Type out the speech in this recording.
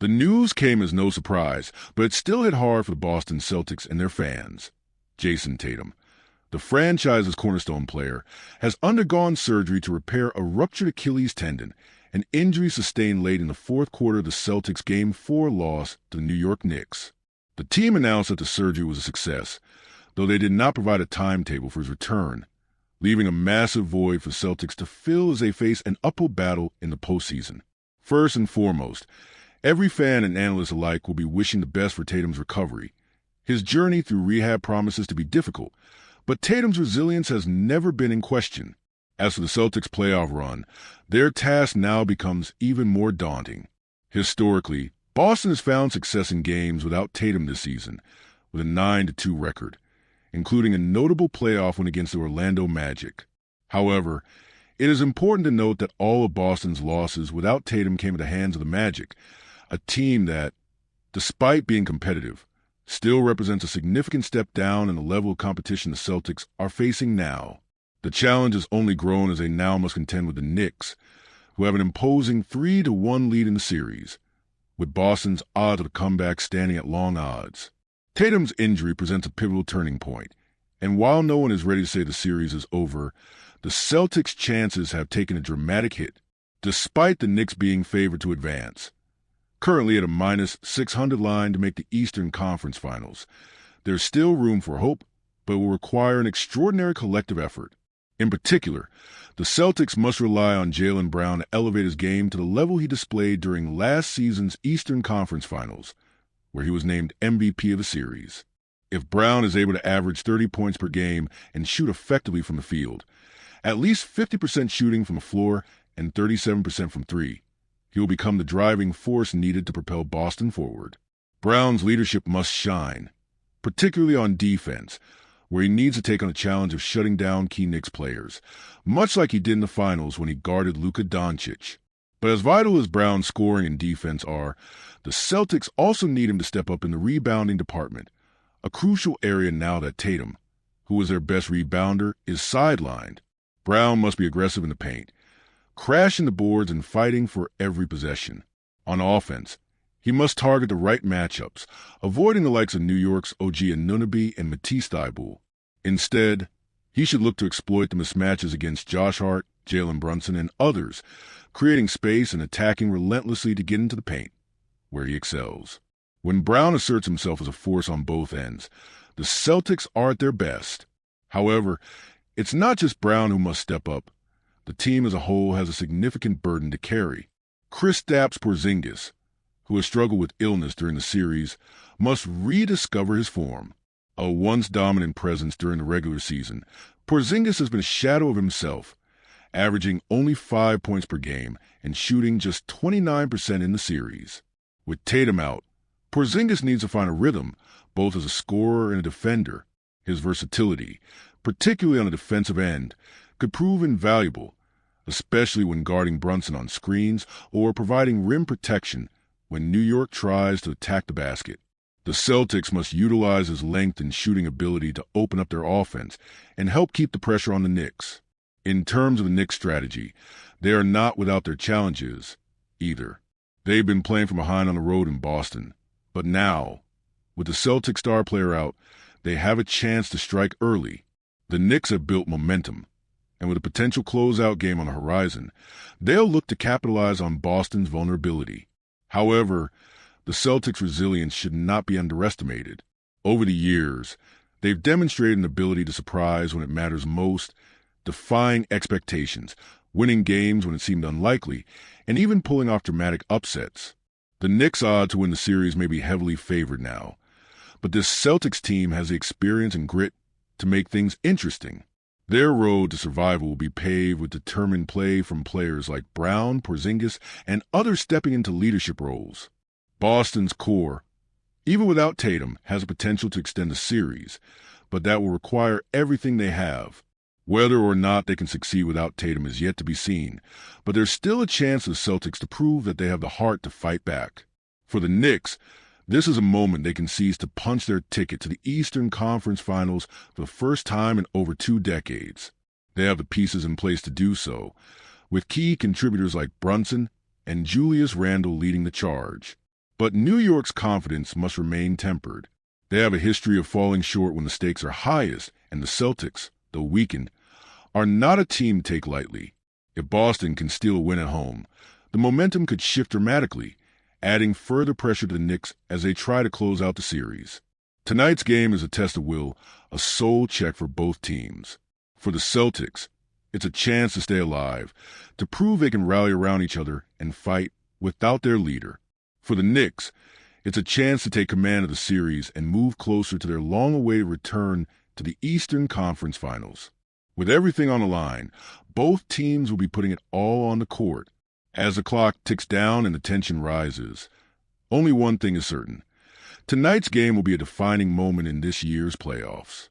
The news came as no surprise, but it still hit hard for the Boston Celtics and their fans. Jayson Tatum, the franchise's cornerstone player, has undergone surgery to repair a ruptured Achilles tendon, an injury sustained late in the fourth quarter of the Celtics' Game 4 loss to the New York Knicks. The team announced that the surgery was a success, though they did not provide a timetable for his return, leaving a massive void for Celtics to fill as they face an uphill battle in the postseason. First and foremost, every fan and analyst alike will be wishing the best for Tatum's recovery. His journey through rehab promises to be difficult, but Tatum's resilience has never been in question. As for the Celtics' playoff run, their task now becomes even more daunting. Historically, Boston has found success in games without Tatum this season, with a 9-2 record, including a notable playoff win against the Orlando Magic. However, it is important to note that all of Boston's losses without Tatum came at the hands of the Magic, a team that, despite being competitive, still represents a significant step down in the level of competition the Celtics are facing now. The challenge has only grown as they now must contend with the Knicks, who have an imposing 3-1 lead in the series, with Boston's odds of a comeback standing at long odds. Tatum's injury presents a pivotal turning point, and while no one is ready to say the series is over, the Celtics' chances have taken a dramatic hit, despite the Knicks being favored to advance. Currently at a -600 line to make the Eastern Conference Finals, there's still room for hope, but will require an extraordinary collective effort. In particular, the Celtics must rely on Jaylen Brown to elevate his game to the level he displayed during last season's Eastern Conference Finals, where he was named MVP of the series. If Brown is able to average 30 points per game and shoot effectively from the field, at least 50% shooting from the floor and 37% from three, he will become the driving force needed to propel Boston forward. Brown's leadership must shine, particularly on defense, where he needs to take on the challenge of shutting down key Knicks players, much like he did in the finals when he guarded Luka Doncic. But as vital as Brown's scoring and defense are, the Celtics also need him to step up in the rebounding department, a crucial area now that Tatum, who is their best rebounder, is sidelined. Brown must be aggressive in the paint, crashing the boards and fighting for every possession. On offense, he must target the right matchups, avoiding the likes of New York's OG Anunoby and Matisse Thybulle. Instead, he should look to exploit the mismatches against Josh Hart, Jalen Brunson, and others, creating space and attacking relentlessly to get into the paint, where he excels. When Brown asserts himself as a force on both ends, the Celtics are at their best. However, it's not just Brown who must step up. The team as a whole has a significant burden to carry. Kristaps Porzingis, who has struggled with illness during the series, must rediscover his form. A once dominant presence during the regular season, Porzingis has been a shadow of himself, averaging only 5 points per game and shooting just 29% in the series. With Tatum out, Porzingis needs to find a rhythm, both as a scorer and a defender. His versatility, particularly on the defensive end, could prove invaluable, especially when guarding Brunson on screens or providing rim protection when New York tries to attack the basket. The Celtics must utilize his length and shooting ability to open up their offense and help keep the pressure on the Knicks. In terms of the Knicks' strategy, they are not without their challenges, either. They've been playing from behind on the road in Boston, but now, with the Celtic star player out, they have a chance to strike early. The Knicks have built momentum, and with a potential closeout game on the horizon, they'll look to capitalize on Boston's vulnerability. However, the Celtics' resilience should not be underestimated. Over the years, they've demonstrated an ability to surprise when it matters most, defying expectations, winning games when it seemed unlikely, and even pulling off dramatic upsets. The Knicks' odds to win the series may be heavily favored now, but this Celtics team has the experience and grit to make things interesting. Their road to survival will be paved with determined play from players like Brown, Porzingis, and others stepping into leadership roles. Boston's core, even without Tatum, has the potential to extend the series, but that will require everything they have. Whether or not they can succeed without Tatum is yet to be seen, but there's still a chance for the Celtics to prove that they have the heart to fight back. For the Knicks, this is a moment they can seize to punch their ticket to the Eastern Conference Finals for the first time in over 2 decades. They have the pieces in place to do so, with key contributors like Brunson and Julius Randle leading the charge. But New York's confidence must remain tempered. They have a history of falling short when the stakes are highest, and the Celtics, though weakened, are not a team to take lightly. If Boston can steal a win at home, the momentum could shift dramatically, adding further pressure to the Knicks as they try to close out the series. Tonight's game is a test of will, a soul check for both teams. For the Celtics, it's a chance to stay alive, to prove they can rally around each other and fight without their leader. For the Knicks, it's a chance to take command of the series and move closer to their long-awaited return to the Eastern Conference Finals. With everything on the line, both teams will be putting it all on the court. As the clock ticks down and the tension rises, only one thing is certain. Tonight's game will be a defining moment in this year's playoffs.